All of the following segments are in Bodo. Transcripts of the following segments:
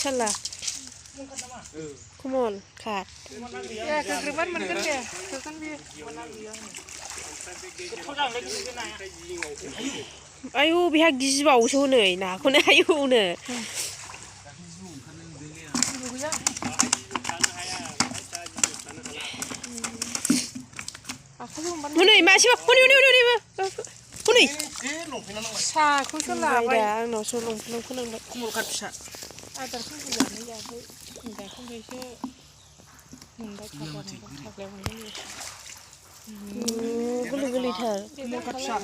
salah come onขาด ya kegeriban mengen ya kan dia ayu biha gijibaवसो हनै नाखौनो आयुनो हनै मासेबा हनै साखौसो लाबाय आंनावसो लंफेनाव फोनांबाय खमल काट फिसा आदारखौ होनानै जाबाय दाखौसो मोनबाय थाग्लायाव मोनबाय गोरलै गोरलैथार खमल काट फिसा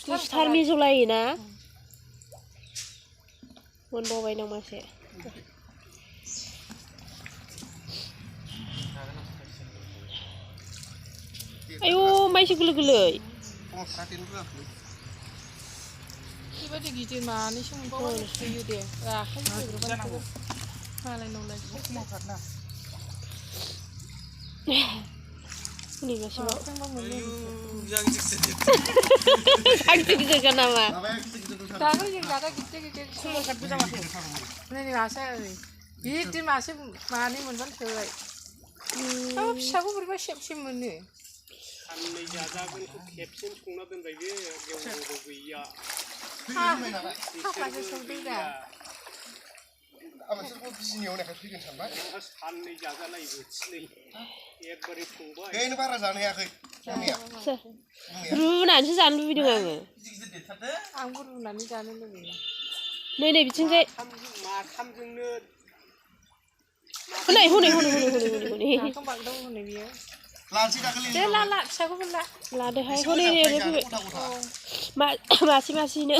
गुसुथार मिजौलायोना मोनबावबाय नों मासे आयु माइसो गोरलै गोरलै बेबायदि गिदिर मानैसो मोनबावो थैयो दे आखाइ होग्रोबानो मालायनावलाय खमल काट ना हनै मासेबा आं गिदिर नामा दाख्लै जों जागा गिदिर गिदिर खमल काटबो जामाखै नै मासे गिदिर मासे मानै मोनबानो थोबाय फिसाखौ बोरैबा सेब मोनो साननै जाजागोनखौ खेबसेनो संना दोनबाय बे गेवनांगौ गैया हाखासो संदों दा आमासोरखौ बिजिनि एवनायखाय फैगोन सानबाय साननै जाजालाय बोथिनै एकबारे संबाय बेनो बारा जानो हायाखै रुनानैसो जानो लुबैदों आङो आंबो रुनानै जानो लुबैयो नै बिथिंजाय माथामजोंनो हनै नाखौ बांदाव हनै बियो लानोसै दाखालि दे ला फिसाखौबो लादोहाय हनै ओरै फैबाय मासे मासेनो